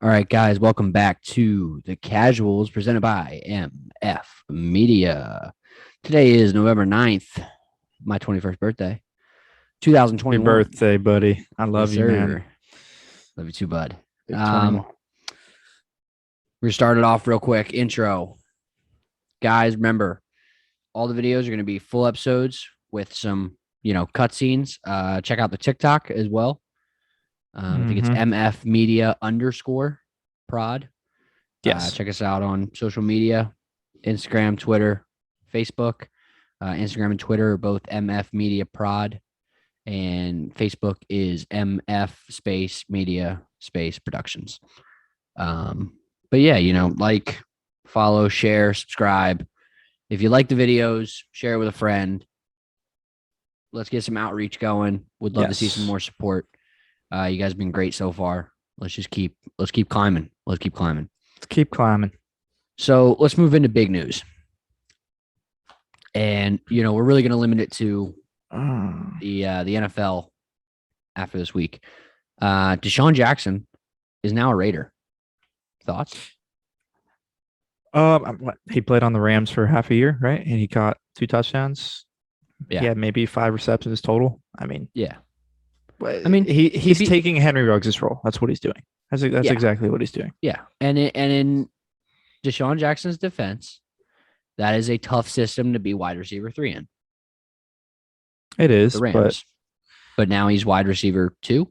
All right, guys, welcome back to the Casuals presented by MF Media. Today is November 9th, my 21st birthday, Happy 2021. birthday, buddy. I Yes, love you, man. sir. Love you too, bud. Big 21. We're started off real quick. Intro. Guys, remember, all the videos are going to be full episodes with some, cutscenes. Check out the TikTok as well. I think it's MF Media _prod. Yes. Check us out on social media, Instagram, Twitter, Facebook. Instagram and Twitter are both MF Media Prod, and Facebook is MF space Media space Productions. But yeah, like, follow, share, subscribe. If you like the videos, share it with a friend. Let's get some outreach going. Would love to see some more support. You guys have been great so far. Let's keep climbing. Let's keep climbing. So let's move into big news. And, we're really going to limit it to the NFL after this week. Desean Jackson is now a Raider. Thoughts? He played on the Rams for half a year, right? And he caught 2 touchdowns. Yeah. He had maybe 5 receptions total. Yeah. He's taking Henry Ruggs' role. That's what he's doing. That's exactly what he's doing. Yeah. And in Desean Jackson's defense, that is a tough system to be wide receiver 3 in. It is, the Rams. But now he's wide receiver 2.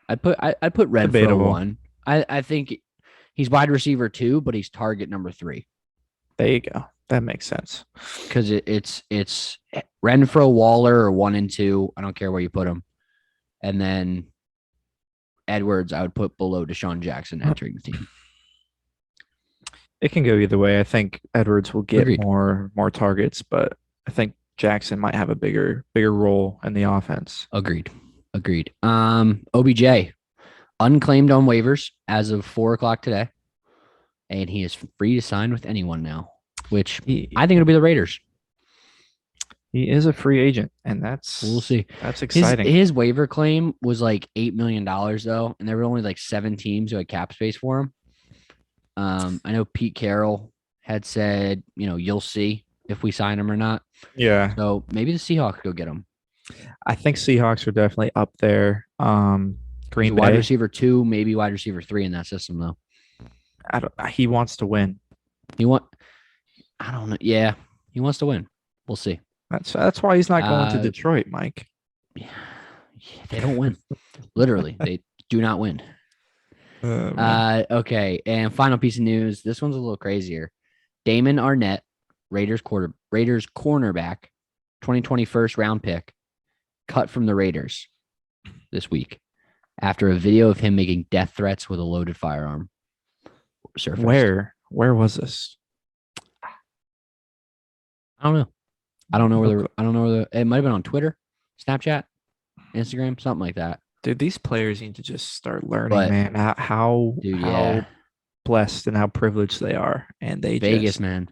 I'd put Renfro 1. I think he's wide receiver 2, but he's target number 3. There you go. That makes sense. Because it's Renfro, Waller, or 1 and 2. I don't care where you put them. And then Edwards, I would put below Desean Jackson entering the team. It can go either way. I think Edwards will get more targets, but I think Jackson might have a bigger role in the offense. Agreed. OBJ, unclaimed on waivers as of 4:00 today, and he is free to sign with anyone now, which I think it'll be the Raiders. He is a free agent, and we'll see. That's exciting. His waiver claim was like $8 million though, and there were only like 7 teams who had cap space for him. I know Pete Carroll had said, you'll see if we sign him or not. Yeah. So maybe the Seahawks go get him. I think Seahawks are definitely up there. Green Bay. Wide receiver 2, maybe wide receiver 3 in that system though. He wants to win. I don't know. Yeah, he wants to win. We'll see. That's why he's not going to Detroit, Mike. Yeah, they don't win. Literally, they do not win. Okay, and final piece of news. This one's a little crazier. Damon Arnett, Raiders cornerback, 2020 first round pick, cut from the Raiders this week after a video of him making death threats with a loaded firearm surfaced. Where was this? I don't know. I don't know where it might have been on Twitter, Snapchat, Instagram, something like that. Dude, these players need to just start learning, man, how blessed and how privileged they are. And Vegas, man.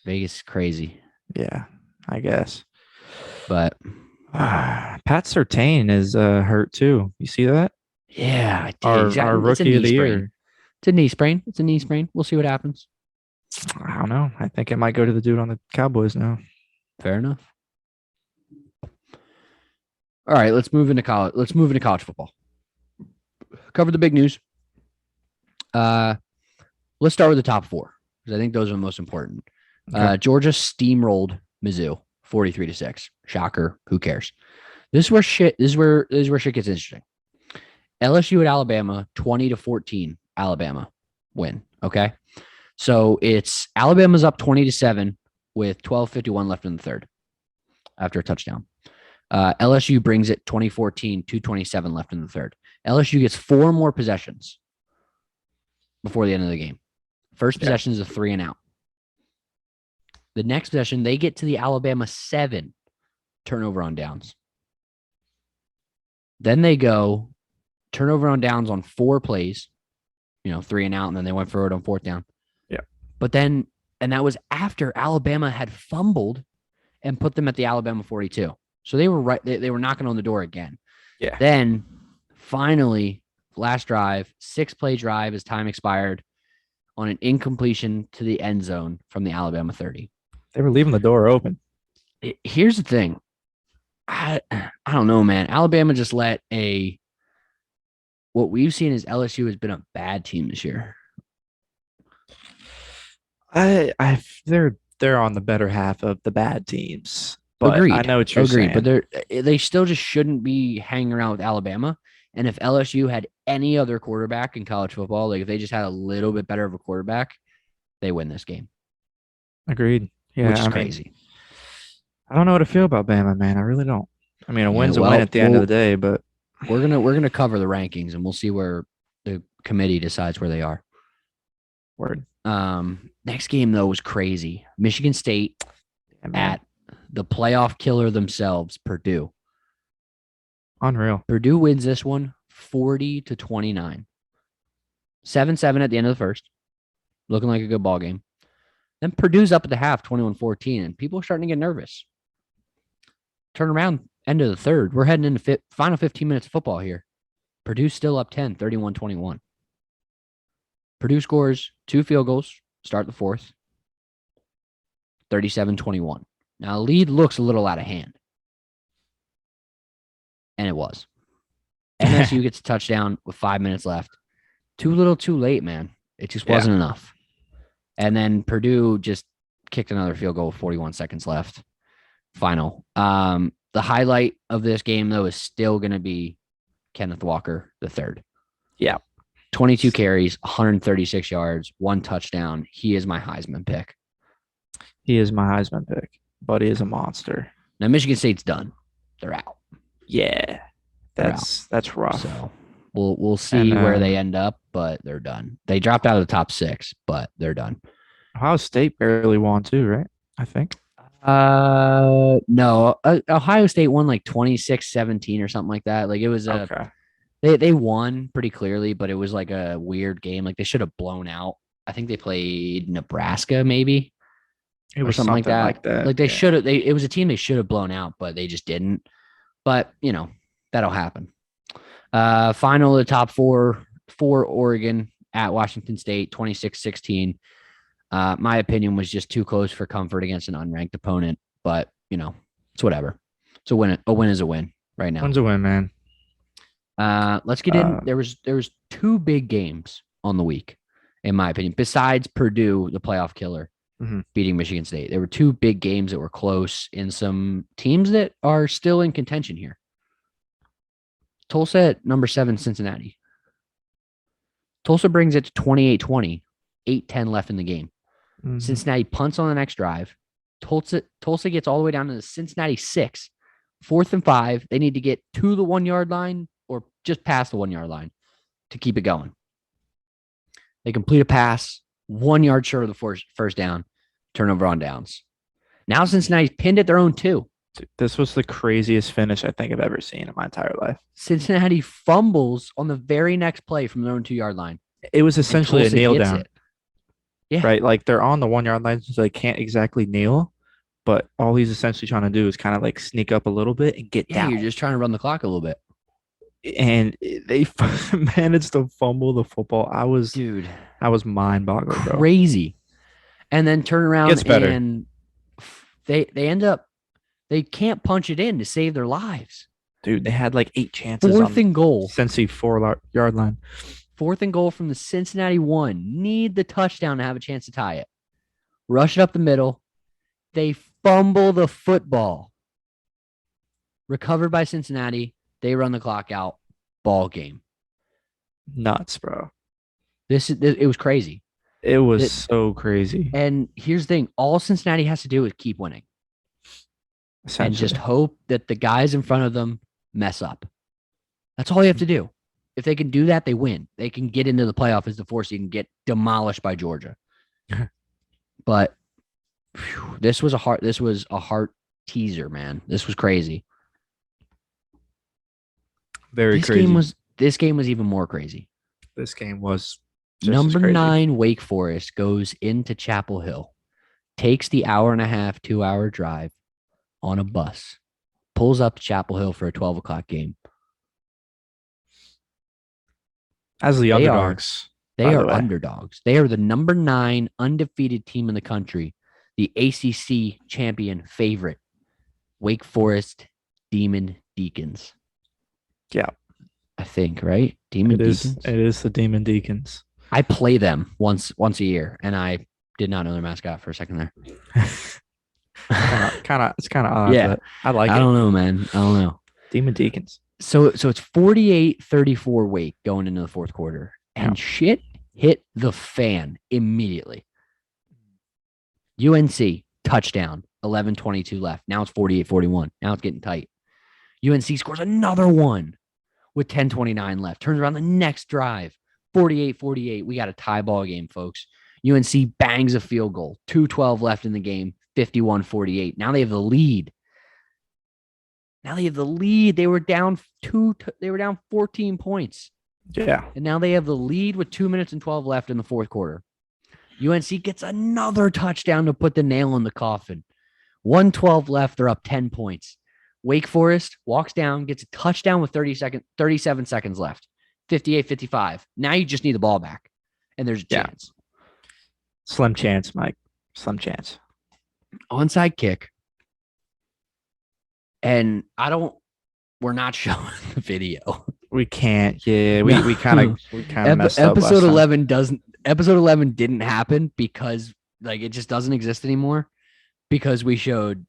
Vegas is crazy. Yeah, I guess. But Pat Surtain is hurt too. You see that? Yeah, our rookie of the year. It's a knee sprain. We'll see what happens. I don't know. I think it might go to the dude on the Cowboys now. Fair enough. All right, let's move into college football. Cover the big news. Let's start with the top 4 because I think those are the most important. Okay. Georgia steamrolled Mizzou 43-6. Shocker. Who cares? This is where shit gets interesting. LSU at Alabama 20-14. Alabama win. Okay. So it's Alabama's up 20-7 with 12:51 left in the third after a touchdown. LSU brings it 20-14, 2:27 left in the third. LSU gets 4 more possessions before the end of the game. First possession is a 3 and out. The next possession, they get to the Alabama 7 turnover on downs. Then they go turnover on downs on 4 plays, 3 and out, and then they went for it on 4th down. Yeah. But then, and that was after Alabama had fumbled and put them at the Alabama 42. So they were right. They were knocking on the door again. Yeah. Then finally last drive, 6-play drive as time expired on an incompletion to the end zone from the Alabama 30. They were leaving the door open. Here's the thing. I don't know, man. Alabama just let what we've seen is LSU has been a bad team this year. They're on the better half of the bad teams. But Agreed. I know what you're saying. But they still just shouldn't be hanging around with Alabama. And if LSU had any other quarterback in college football, like if they just had a little bit better of a quarterback, they win this game. Agreed. Yeah, which is crazy. I don't know what to feel about Bama, man. I really don't. I mean, a win's a win at the end of the day, but we're gonna cover the rankings and we'll see where the committee decides where they are. Word. Next game though was crazy. Michigan State at the playoff killer themselves, Purdue. Unreal. Purdue wins this one 40-29. 7-7 at the end of the first. Looking like a good ball game. Then Purdue's up at the half, 21-14, and people are starting to get nervous. Turn around, end of the third. We're heading into final 15 minutes of football here. Purdue's still up 10, 31-21. Purdue scores 2 field goals, start the fourth, 37-21. Now, the lead looks a little out of hand. And it was. MSU gets a touchdown with 5 minutes left. Too little, too late, man. It just wasn't enough. And then Purdue just kicked another field goal with 41 seconds left. Final. The highlight of this game, though, is still going to be Kenneth Walker III. Yeah. 22 carries, 136 yards, 1 touchdown. He is my Heisman pick. He is my Heisman pick, but he is a monster. Now, Michigan State's done. They're out. Yeah. That's rough. So we'll see where they end up, but they're done. They dropped out of the top 6, but they're done. Ohio State barely won too, right? I think. No. Ohio State won like 26-17 or something like that. Like it was okay. They won pretty clearly, but it was like a weird game. Like they should have blown out. I think they played Nebraska, maybe. It was something like that. Like they should have. It was a team they should have blown out, but they just didn't. But that'll happen. Final of the top 4 for Oregon at Washington State, 26-16. My opinion was just too close for comfort against an unranked opponent, but it's whatever. It's a win. A win is a win right now. Win's a win, man. Let's get in. There was 2 big games on the week, in my opinion, besides Purdue, the playoff killer, beating Michigan State. There were 2 big games that were close in some teams that are still in contention here. Tulsa at number 7, Cincinnati. Tulsa brings it to 28-20, 8-10 left in the game. Cincinnati punts on the next drive. Tulsa gets all the way down to the Cincinnati 6. 4th and 5. They need to get to the 1-yard line or just past the 1-yard line to keep it going. They complete a pass, 1 yard short of the first down, turnover on downs. Now Cincinnati's pinned at their own 2. This was the craziest finish I think I've ever seen in my entire life. Cincinnati fumbles on the very next play from their own 2-yard line. It was essentially a kneel down. Yeah. Right? Like they're on the 1-yard line, so they can't exactly kneel, but all he's essentially trying to do is kind of like sneak up a little bit and get down. You're just trying to run the clock a little bit. And they managed to fumble the football. I was mind-boggling, crazy. Bro. And then turn around and they end up they can't punch it in to save their lives. Dude, they had like 8 chances. 4th and goal. Cincy 4-yard line. 4th and goal from the Cincinnati 1. Need the touchdown to have a chance to tie it. Rush it up the middle. They fumble the football. Recovered by Cincinnati. They run the clock out. Ball game. Nuts, bro. It was crazy. It was so crazy. And here's the thing. All Cincinnati has to do is keep winning. And just hope that the guys in front of them mess up. That's all you have to do. If they can do that, they win. They can get into the playoff as the 4 seed and get demolished by Georgia. But this was a heart teaser, man. This was crazy. Very crazy. This game was even more crazy. This game was just number 9 Wake Forest goes into Chapel Hill, takes the 1.5-hour, 2-hour drive on a bus, pulls up to Chapel Hill for a 12 o'clock game. As the They underdogs. They are underdogs. They are the number 9 undefeated team in the country, the ACC champion favorite, Wake Forest Demon Deacons. Yeah. I think, right? Demon Deacons. It is the Demon Deacons. I play them once a year, and I did not know their mascot for a second there. It's kind of odd, Yeah. but I like it. I don't know, man. I don't know. Demon Deacons. So it's 48-34 Wake going into the fourth quarter, and shit hit the fan immediately. UNC touchdown, 11:22 left. Now it's 48-41. Now it's getting tight. UNC scores another one with 10:29 left. Turns around the next drive, 48-48. We got a tie ball game, folks. UNC bangs a field goal. 2:12 left in the game, 51-48. Now they have the lead. They were down 14 points. Yeah. And now they have the lead with 2 minutes and 12 left in the fourth quarter. UNC gets another touchdown to put the nail in the coffin. 1:12 left. They're up 10 points. Wake Forest walks down, gets a touchdown with 37 seconds left. 58-55. Now you just need the ball back. And there's a chance. Slim chance, Mike. Slim chance. Onside kick. And we're not showing the video. We can't. Yeah, we kind of messed up. Episode 11 didn't happen because it just doesn't exist anymore because we showed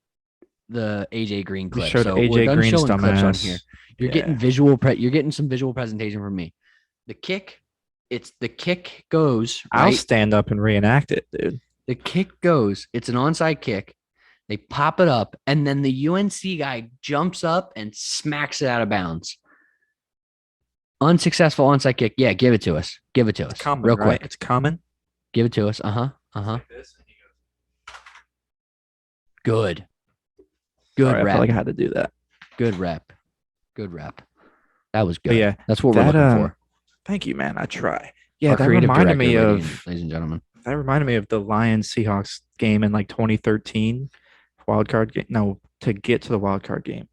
the AJ Green clip. So AJ Green's clips on here. You're getting some visual presentation from me. The kick goes. Right? I'll stand up and reenact it, dude. The kick goes. It's an onside kick. They pop it up, and then the UNC guy jumps up and smacks it out of bounds. Unsuccessful onside kick. Yeah, give it to us. Common, real right? quick. It's common. Give it to us. Like this, and he goes. Good Sorry, rep. I felt like I had to do that. Good rep. That was good. But yeah, that's what we're looking for. Thank you, man. I try. Yeah, Our that creative reminded me director, of, ladies and gentlemen. That reminded me of the Lions Seahawks game in 2013 wild card game. No, to get to the wild card game,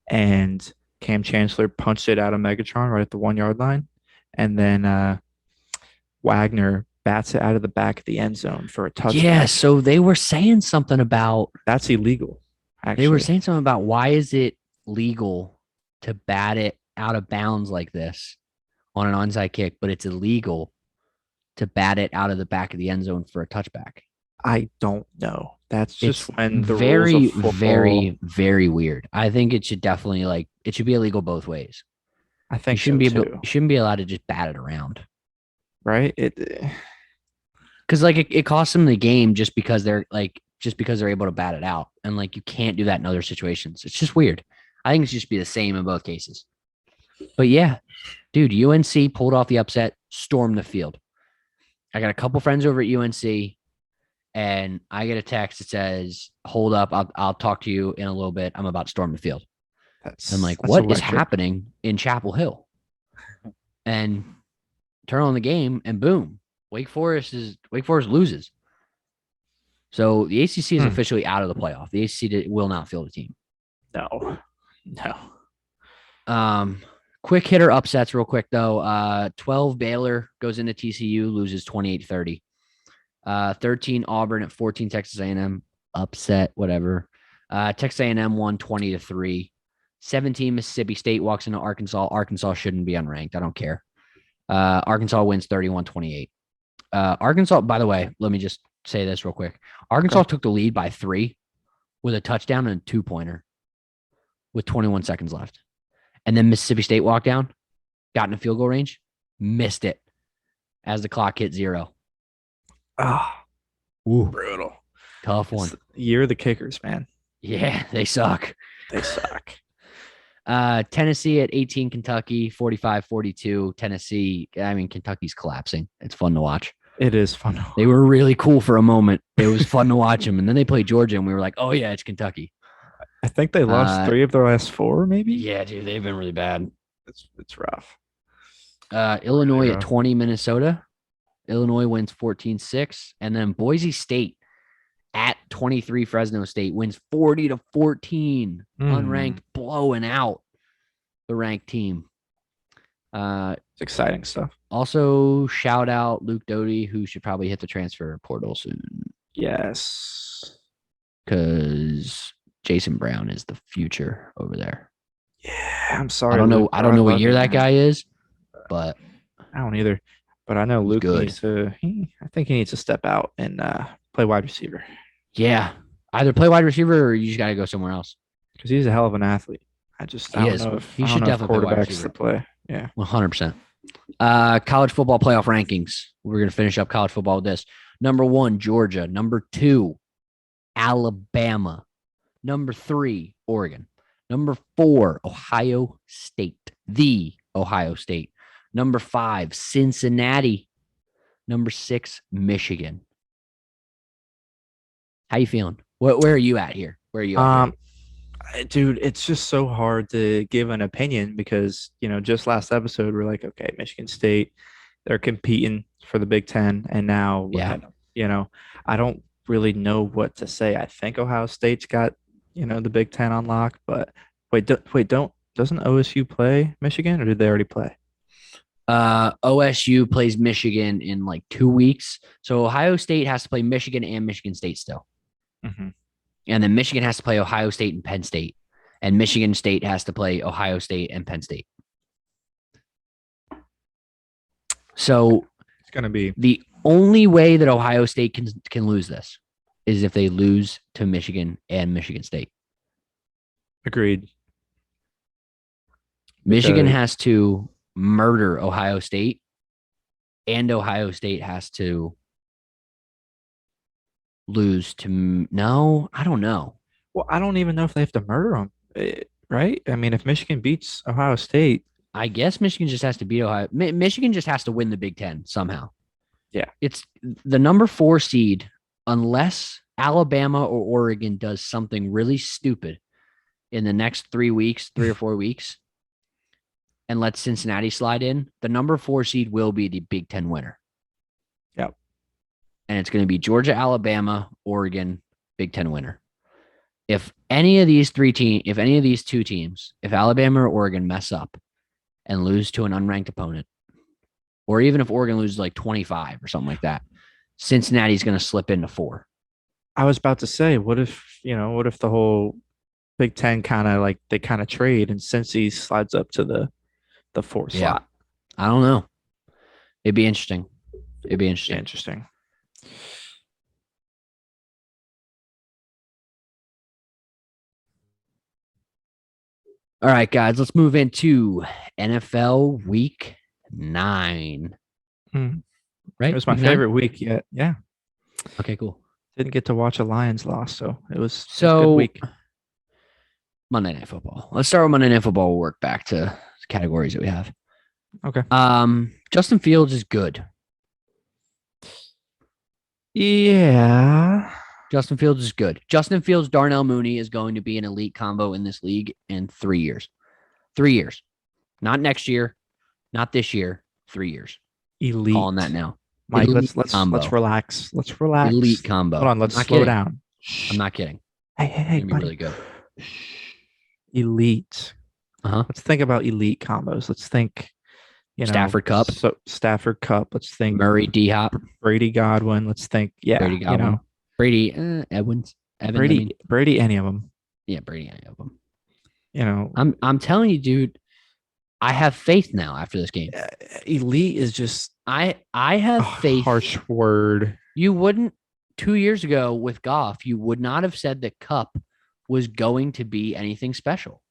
and Cam Chancellor punched it out of Megatron right at the 1 yard line, and then Wagner bats it out of the back of the end zone for a touchdown. Yeah, so they were saying something about that's illegal. Actually, they were saying something about why is it legal to bat it out of bounds like this on an onside kick, but it's illegal to bat it out of the back of the end zone for a touchback. I don't know. That's just when the very, rules of football, very, very weird. I think it should definitely it should be illegal both ways. I think you shouldn't be allowed to just bat it around, right? Because it costs them the game just because they're able to bat it out, and you can't do that in other situations. It's just weird. I think it should just be the same in both cases. But yeah, dude, UNC pulled off the upset, stormed the field. I got a couple friends over at UNC, and I get a text that says, "Hold up, I'll talk to you in a little bit. I'm about to storm the field." I'm like, "What is happening in Chapel Hill?" And turn on the game, and boom, Wake Forest loses. So the ACC is officially out of the playoff. The ACC will not field a team. No. Quick hitter upsets real quick though. 12 Baylor goes into TCU, loses 28-30. 13 Auburn at 14 Texas A&M, upset, whatever. Texas A&M won 20-3. 17 Mississippi State walks into Arkansas. Arkansas shouldn't be unranked. I don't care. Arkansas wins 31-28. Arkansas, by the way, let me just say this real quick. Arkansas took the lead by 3 with a touchdown and a 2-pointer with 21 seconds left. And then Mississippi State walked down, got in a field goal range, missed it as the clock hit 0. Brutal. Tough one. Year of the kickers, man. Yeah, they suck. They suck. Tennessee at 18, Kentucky, 45-42. Tennessee, Kentucky's collapsing. It's fun to watch. It is fun. They were really cool for a moment. It was fun to watch them. And then they played Georgia, and we were like, oh, yeah, it's Kentucky. I think they lost 3 of their last 4, maybe? Yeah, dude, they've been really bad. It's rough. Illinois at 20, Minnesota. Illinois wins 14-6. And then Boise State at 23, Fresno State wins 40-14. Unranked, blowing out the ranked team. It's exciting stuff. Also, shout out Luke Doty, who should probably hit the transfer portal soon Yes. because Jason Brown is the future over there. Yeah, I'm sorry. I don't know. Luke, I bro. don't know what love year you, that man. guy is, but I don't either. But I know he's Luke good. needs to. I think he needs to step out and play wide receiver Yeah, either play wide receiver or you just got to go somewhere else. because he's a hell of an athlete. I He is. He don't should know if definitely play wide quarterbacks receiver. to play. Yeah. 100%. College football playoff rankings. We're going to finish up college football with this. Number 1, Georgia. Number 2, Alabama. Number 3, Oregon. Number 4, Ohio State. The Ohio State. Number 5, Cincinnati. Number 6, Michigan. How you feeling? Where are you at here? Where are you at here? Dude, it's just so hard to give an opinion because, just last episode, we're like, okay, Michigan State, they're competing for the Big Ten. And now, I don't really know what to say. I think Ohio State's got, the Big Ten on lock. But doesn't OSU play Michigan or did they already play? OSU plays Michigan in like 2 weeks. So Ohio State has to play Michigan and Michigan State still. Mm-hmm. And then Michigan has to play Ohio State and Penn State. And Michigan State has to play Ohio State and Penn State. So it's going to be the only way that Ohio State can lose this is if they lose to Michigan and Michigan State. Agreed. Michigan has to murder Ohio State, and Ohio State has to lose to no, I don't know. Well, I don't even know if they have to murder them, right? I mean, if Michigan beats Ohio State, I guess Michigan just has to beat Ohio. Michigan just has to win the Big Ten somehow. Yeah, it's the number 4 seed, unless Alabama or Oregon does something really stupid in the next 3 or 4 weeks, and let Cincinnati slide in. The number 4 seed will be the Big Ten winner. Yep. And it's going to be Georgia, Alabama, Oregon, Big Ten winner. If any of these 2 teams, if Alabama or Oregon mess up and lose to an unranked opponent, or even if Oregon loses like 25 or something like that, Cincinnati's going to slip into 4. I was about to say, what if the whole Big Ten kind of trade and Cincy slides up to the 4 slot? I don't know. It'd be interesting. Interesting. All right, guys, let's move into NFL Week 9. Right? It was my favorite week yet. Yeah. Okay, cool. Didn't get to watch a Lions loss, so it was a good week. Monday Night Football. Let's start with Monday Night Football. We'll work back to the categories that we have. Okay. Justin Fields is good. Yeah. Justin Fields is good. Justin Fields, Darnell Mooney is going to be an elite combo in this league in 3 years. 3 years. Not next year. Not this year. 3 years. Elite. Calling that now. Mike, let's relax. Let's relax. Elite combo. Hold on, let's slow down. I'm not kidding. Hey, buddy. Really good. Elite. Let's think about elite combos. Let's think, Stafford Cup. Stafford Cup. Let's think Murray D Hop. Brady Godwin. Let's think. Yeah. Brady Godwin. Brady Edwards. Brady. Any of them. Yeah, Brady. Any of them. I'm telling you, dude. I have faith now after this game. Elite is just I have faith. Harsh word. You wouldn't 2 years ago with Goff, you would not have said that Cup was going to be anything special.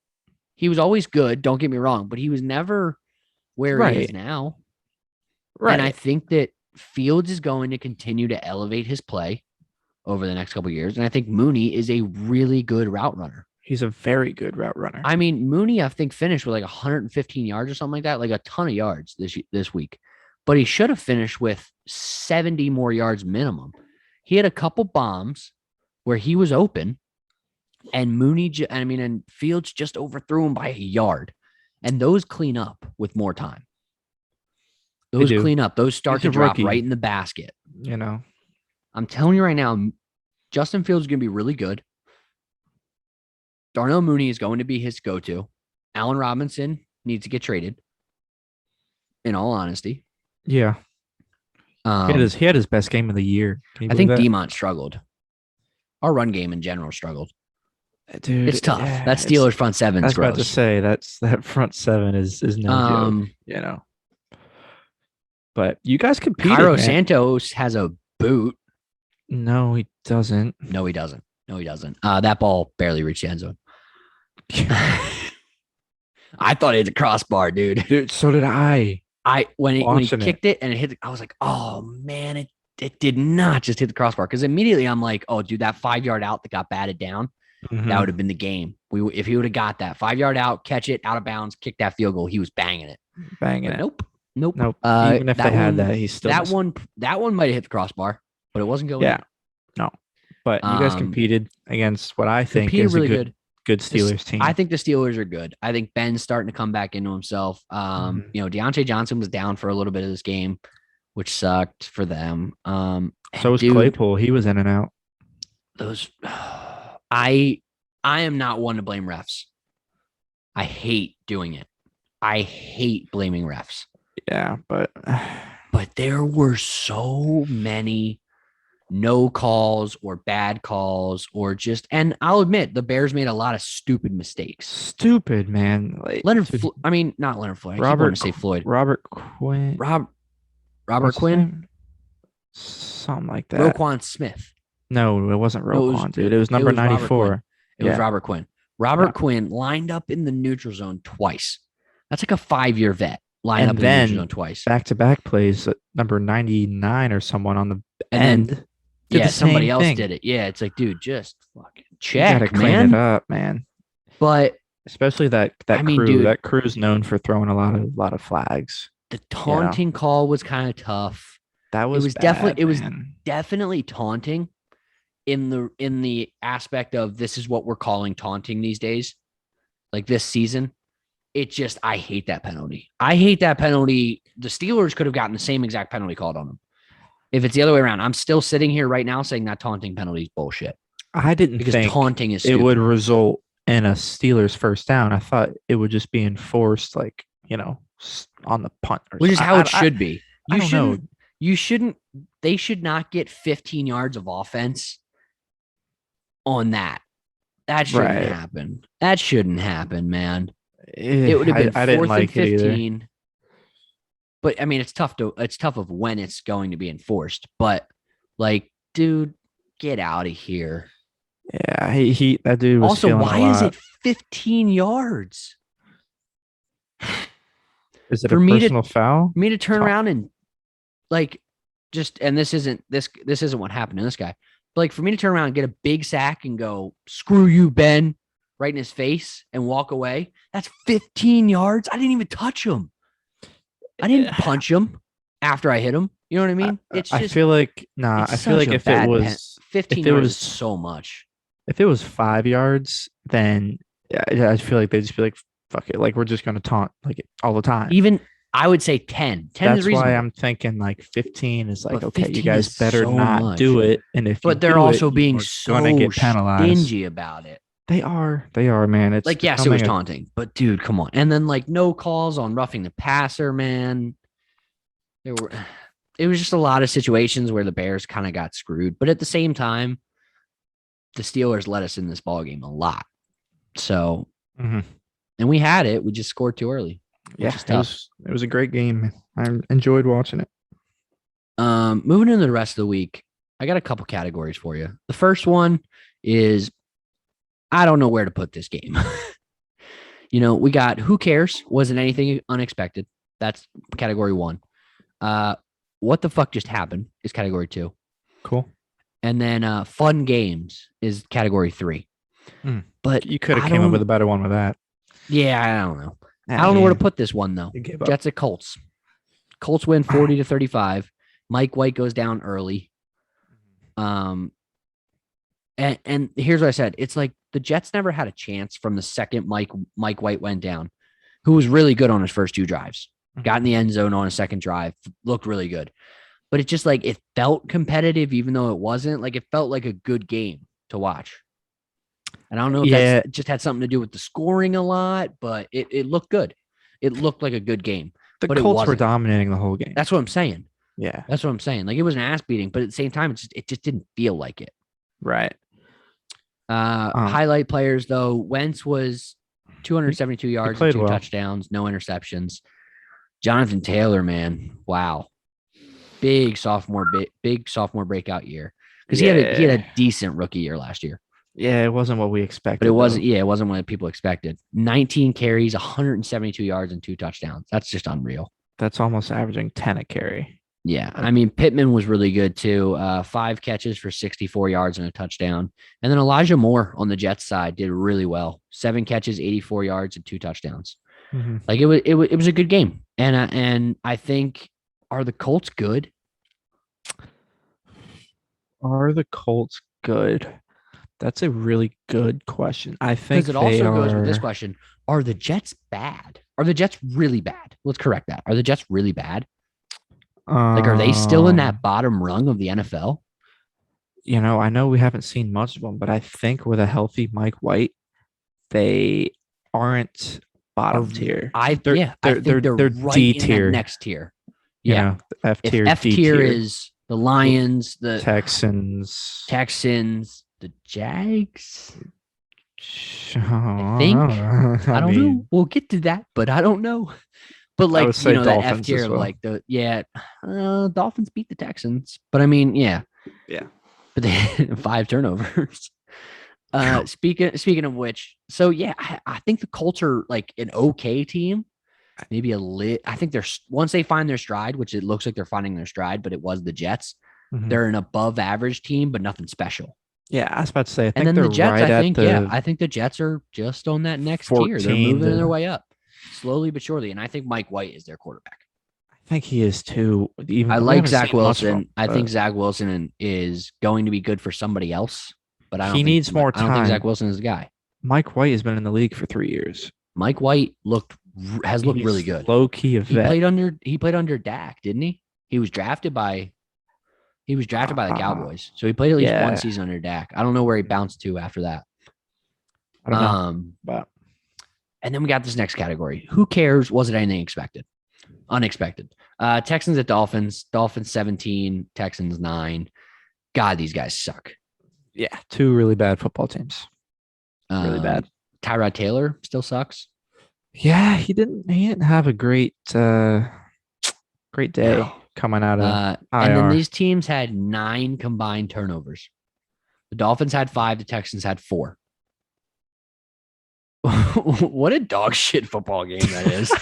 He was always good, don't get me wrong, but he was never where he is now. Right. And I think that Fields is going to continue to elevate his play over the next couple of years. And I think Mooney is a really good route runner. He's a very good route runner. I mean, Mooney, I think, finished with like 115 yards or something like that, like a ton of yards this week. But he should have finished with 70 more yards minimum. He had a couple bombs where he was open, and and Fields just overthrew him by a yard. And those clean up with more time. Those clean up. Those start to drop right in the basket. I'm telling you right now, Justin Fields is going to be really good. Darnell Mooney is going to be his go-to. Allen Robinson needs to get traded. in all honesty. Yeah. He had his best game of the year. Can you I think believe Demont struggled. Our run game in general struggled. that? Dude, It's tough. yeah, That Steelers front I seven's was about to gross. say that front seven is no joke, you know. But you guys competed, Cairo man. Santos has a boot. No, he doesn't. No, he doesn't. That ball barely reached the end zone. I thought it hit the crossbar, dude. Dude, so did I. When he Watching kicked it and it hit, I was like, oh man, it did not just hit the crossbar. Because immediately I'm like, oh, dude, that 5 yard out that got batted down, that would have been the game. If he would have got that 5 yard out, catch it out of bounds, kick that field goal, he was banging it. Nope. Even if they had that, he's still that one might have hit the crossbar, but it wasn't going. Yeah, no. But you guys competed against what I think is really a good Steelers team. I think the Steelers are good. I think Ben's starting to come back into himself. Deontay Johnson was down for a little bit of this game, which sucked for them. So was Claypool. He was in and out. I am not one to blame refs. I hate doing it. I hate blaming refs. Yeah, but there were so many no calls or bad calls or just, and I'll admit the Bears made a lot of stupid mistakes. Stupid, man. Not Leonard Floyd. I keep wanting to say Floyd. Robert Quinn. Robert Quinn? Something like that. Roquan Smith. No, it wasn't Roquan, dude. It was number 94. It was Robert Quinn. Robert Quinn lined up in the neutral zone twice. That's like a 5-year vet. Line up in the neutral zone twice. Back-to-back plays at number 99 or someone on the end. Somebody else did it. Yeah, it's like, dude, just fucking check, you gotta clean it up, man. But especially that crew. Dude, that crew's known for throwing a lot of flags. The taunting call was kind of tough. That was definitely taunting in the aspect of this is what we're calling taunting these days. Like this season. I hate that penalty. The Steelers could have gotten the same exact penalty called on them. If it's the other way around, I'm still sitting here right now saying that taunting penalty is bullshit. I didn't think taunting is stupid. It would result in a Steelers first down. I thought it would just be enforced, like, on the punt. Which is how it should be. They should not get 15 yards of offense on that. That shouldn't happen, man. It would have been 4th and 15. But I mean, it's tough of when it's going to be enforced. But like, dude, get out of here. Yeah, that dude was also. Why is it 15 yards? Is it a personal foul? For me to turn around and like and this isn't what happened to this guy. But like for me to turn around and get a big sack and go, screw you, Ben, right in his face and walk away. That's 15 yards. I didn't even touch him. I didn't punch him after I hit him. You know what I mean? I feel like if it was 15 yards is so much. If it was 5 yards, then I feel like they'd just be like, fuck it. Like, we're just going to taunt like all the time. Even I would say 10. 10 That's is reasonable. why I'm thinking like 15 is like, okay, you guys better not do it. And they're also being so get penalized. Stingy about it. They are, man. It's like, yes, it was taunting, but dude, come on. And then like no calls on roughing the passer, man. It was just a lot of situations where the Bears kind of got screwed. But at the same time, the Steelers let us in this ballgame a lot. So, and we had it. We just scored too early. Yeah, it was a great game. I enjoyed watching it. Moving into the rest of the week, I got a couple categories for you. The first one is I don't know where to put this game. We got who cares? Wasn't anything unexpected. That's category 1. What the fuck just happened is category 2. Cool. And then fun games is category 3. But you could have came up with a better one with that. Yeah, I don't know. I don't know where to put this one though. Jets at Colts. Colts win 40-35. Mike White goes down early. And here's what I said. It's like the Jets never had a chance from the second Mike White went down, who was really good on his first 2 drives. Got in the end zone on a second drive, looked really good. But it just like it felt competitive, even though it wasn't. Like it felt like a good game to watch. And I don't know if that just had something to do with the scoring a lot, but it looked good. It looked like a good game. The but it Colts were wasn't. dominating the whole game. That's what I'm saying. Yeah. That's what I'm saying. Like, it was an ass beating, but at the same time, it just didn't feel like it. Right. Highlight players, though, Wentz was 272 yards and 2 well. touchdowns, no interceptions. Jonathan Taylor, man, wow, big sophomore breakout year, because he had a decent rookie year last year. Yeah, it wasn't what we expected. But it wasn't. Yeah, it wasn't what people expected. 19 carries, 172 yards, and 2 touchdowns. That's just unreal. That's almost averaging 10 a carry. Yeah, I mean, Pittman was really good too. 5 catches for 64 yards and a touchdown. And then Elijah Moore on the Jets side did really well. 7 catches, 84 yards, and 2 touchdowns. Mm-hmm. Like, it was a good game. And I think, are the Colts good? Are the Colts good? That's a really good question. I think because it also goes with this question: are the Jets bad? Are the Jets really bad? Let's correct that. Are the Jets really bad? Like, are they still in that bottom rung of the NFL? I know we haven't seen much of them, but I think with a healthy Mike White, they aren't bottom tier. They're right D in tier, next tier. Yeah, F tier. F tier is the Lions, the Texans, the Jags. I think. I don't know. We'll get to that, but I don't know. But like, that F tier, well. like Dolphins beat the Texans, but I mean, yeah. But they had 5 turnovers. Speaking of which, so yeah, I think the Colts are like an okay team. Maybe I think they're, once they find their stride, which it looks like they're finding their stride, but it was the Jets. Mm-hmm. They're an above average team, but nothing special. Yeah, I was about to say, I think and then they're the Jets, right I think the Jets are just on that next tier. They're moving their way up, slowly but surely. And I think Mike White is their quarterback. I think he is too. I like Zach Wilson. I think Zach Wilson is going to be good for somebody else, but he needs more time. I don't think Zach Wilson is the guy. Mike White has been in the league for 3 years. Mike White has looked really good. Low key of vet. He played under Dak, didn't he? He was drafted by the Cowboys. So he played at least one season under Dak. I don't know where he bounced to after that. I don't know. But and then we got this next category. Who cares? Was it anything unexpected? Texans at Dolphins. Dolphins 17, Texans 9. God, these guys suck. Yeah, 2 really bad football teams. Really bad. Tyrod Taylor still sucks. Yeah, he didn't have a great day coming out of IR. And then these teams had 9 combined turnovers. The Dolphins had 5, the Texans had 4. What a dog shit football game that is.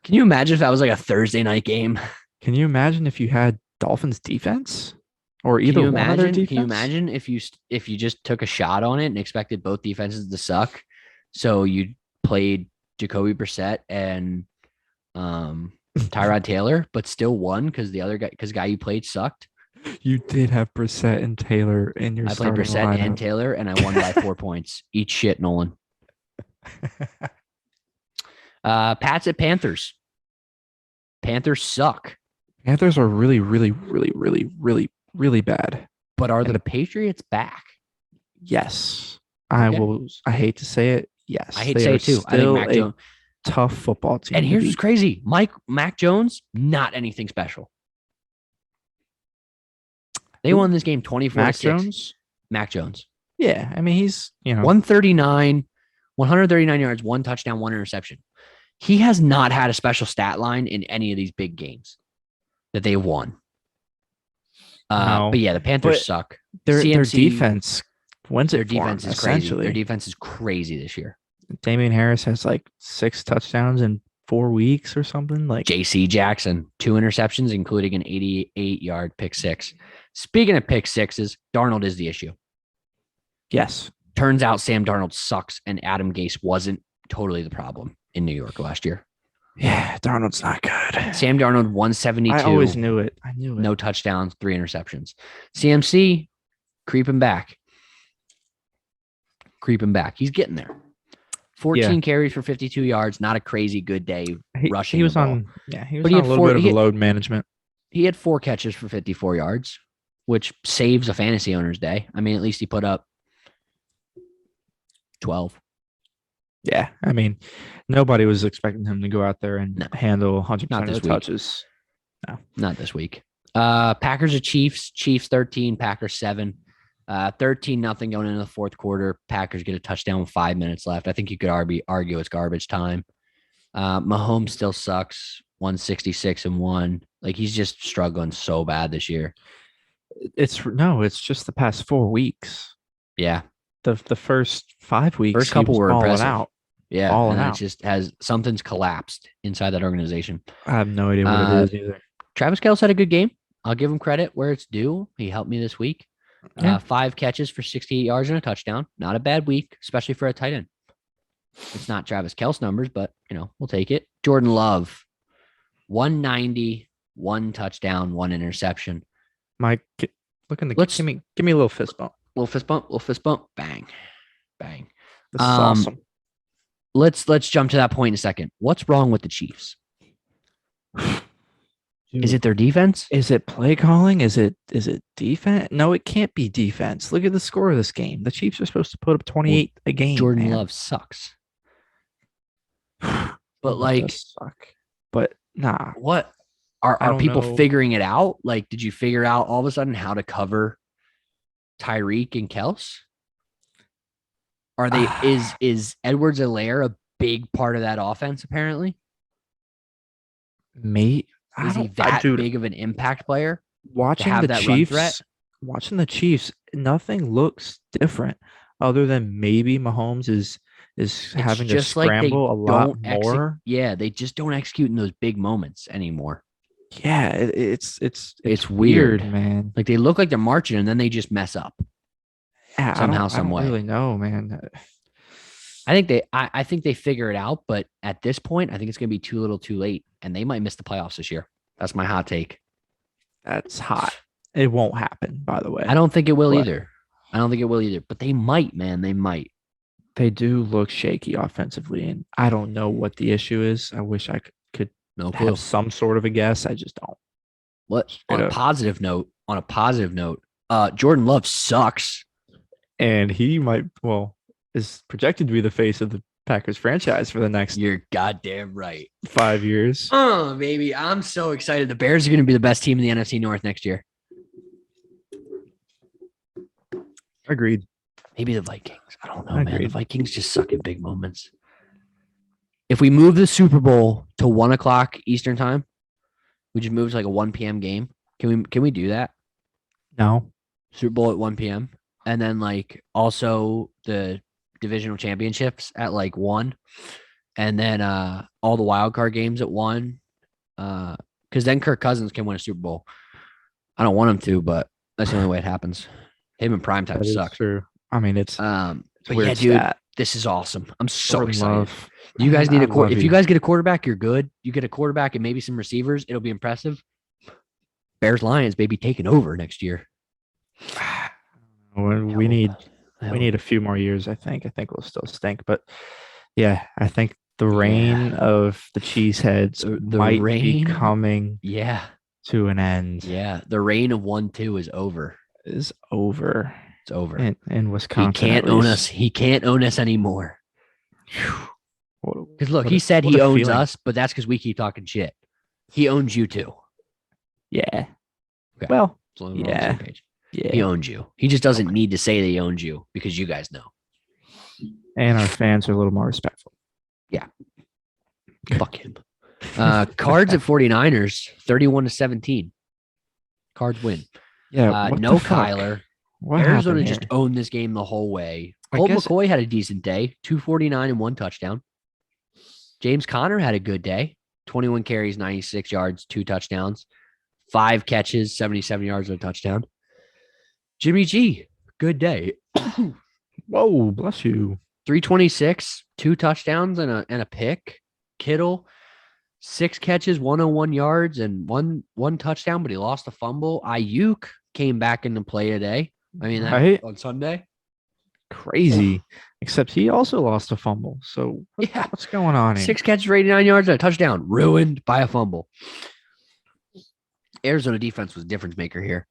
Can you imagine if that was like a Thursday night game? Can you imagine if you had Dolphins defense? Or either one of their defense? Can you imagine if you just took a shot on it and expected both defenses to suck? So you played Jacoby Brissett and Tyrod Taylor, but still won because the guy you played sucked. You did have Brissett and Taylor in your starting lineup. I played Brissett and Taylor, and I won by 4 points. Eat shit, Nolan. Pats at Panthers. Panthers suck. Panthers are really, really, really, really, really, really bad. But are the Patriots back? Yes. Okay. I hate to say it. Yes. I hate to say it too. I think Mac Jones, tough football team. And here's what's crazy. Mac Jones, not anything special. They won this game 24-6. Mac Jones. Yeah. I mean, he's, 139 yards, 1 touchdown, 1 interception. He has not had a special stat line in any of these big games that they won. No. But yeah, the Panthers suck. Their defense wins their defense is crazy. Their defense is crazy this year. Damian Harris has like 6 touchdowns in 4 weeks or something. Like J.C. Jackson, 2 interceptions, including an 88-yard pick 6. Speaking of pick 6s, Darnold is the issue. Yes. Turns out Sam Darnold sucks, and Adam Gase wasn't totally the problem in New York last year. Yeah, Darnold's not good. Sam Darnold, 172. I always knew it. I knew it. No touchdowns, 3 interceptions. CMC, creeping back. He's getting there. 14 carries for 52 yards. Not a crazy good day rushing. He was on a little bit of load management. He had 4 catches for 54 yards, which saves a fantasy owner's day. I mean, at least he put up 12. Yeah, I mean, nobody was expecting him to go out there and No. handle 100% Not of the this week. touches. No. Not this week. Packers at Chiefs. Chiefs 13, Packers 7. 13-0 going into the fourth quarter. Packers get a touchdown with 5 minutes left. I think you could argue it's garbage time. Mahomes still sucks. 166-1. Like, he's just struggling so bad this year. It's just the past 4 weeks. Yeah. The first 5 weeks, First couple were impressive. Out. Yeah. Balling and out. it just has something's collapsed inside that organization. I have no idea what it is either. Travis Kelce had a good game. I'll give him credit where it's due. He helped me this week. Yeah. 5 catches for 68 yards and a touchdown. Not a bad week, especially for a tight end. It's not Travis Kelce numbers, but, we'll take it. Jordan Love, 190, 1 touchdown, 1 interception. Mike, look in the give me a little fist bump. Little fist bump. Bang. Bang. This is awesome. Let's jump to that point in a second. What's wrong with the Chiefs? Dude, is it their defense? Is it play calling? Is it defense? No, it can't be defense. Look at the score of this game. The Chiefs are supposed to put up 28 a game. Jordan Love sucks. But suck. But nah. What are people figuring it out? Like, did you figure out all of a sudden how to cover Tyreek and Kelce? Are they is Edwards-Helaire a big part of that offense apparently? Mate, is he that big of an impact player? Watching the Chiefs, nothing looks different other than maybe Mahomes is having to scramble a lot more. Yeah, they just don't execute in those big moments anymore. Yeah, it's weird, man. Like, they look like they're marching and then they just mess up. Yeah, somehow, some way. I don't really know, man. I think they figure it out, but at this point, I think it's going to be too little, too late, and they might miss the playoffs this year. That's my hot take. That's hot. It won't happen, by the way. I don't think it will either. But they might, man. They might. They do look shaky offensively, and I don't know what the issue is. I wish I could have some sort of a guess. I just don't. What? On a positive note, Jordan Love sucks. And he is projected to be the face of the Packers franchise for the next. You're goddamn right. 5 years. Oh, baby. I'm so excited. The Bears are going to be the best team in the NFC North next year. Agreed. Maybe the Vikings. I don't know, man. The Vikings just suck at big moments. If we move the Super Bowl to 1 o'clock Eastern time, we just move to like a 1 p.m. game. Can we do that? No. Super Bowl at 1 p.m. And then also the divisional championships at 1. And then all the wild card games at 1. Because then Kirk Cousins can win a Super Bowl. I don't want him to, but that's the only way it happens. Him in primetime sucks. True. I mean, it's but yeah, dude, stat. This is awesome. I'm so excited. Love. You guys need if you guys get a quarterback, you're good. You get a quarterback and maybe some receivers, it'll be impressive. Bears Lions, baby, taking over next year. We need a few more years, I think. I think we'll still stink. But yeah, I think the reign of the cheeseheads might be coming to an end. Yeah. The reign of 1-2 is over. It's over. It's over. In Wisconsin. He can't own us. He can't own us anymore. Because look, he said he owns us, but that's because we keep talking shit. He owns you too. Yeah. Okay. Well, yeah. He owns you. He just doesn't need to say that he owns you because you guys know. And our fans are a little more respectful. Yeah. Fuck him. Cards at 49ers, 31-17. Cards win. Yeah. No Kyler. Arizona just owned this game the whole way. Colt McCoy had a decent day, 249 and 1 touchdown. James Conner had a good day, 21 carries, 96 yards, 2 touchdowns, 5 catches, 77 yards and a touchdown. Jimmy G, good day. Whoa, bless you. 326, 2 touchdowns and a pick. Kittle, 6 catches, 101 yards and one touchdown, but he lost a fumble. Ayuk came back into play today. I mean, on Sunday. Crazy. Except he also lost a fumble. So what's going on here? 6 catches for 89 yards and a touchdown. Ruined by a fumble. Arizona defense was a difference maker here.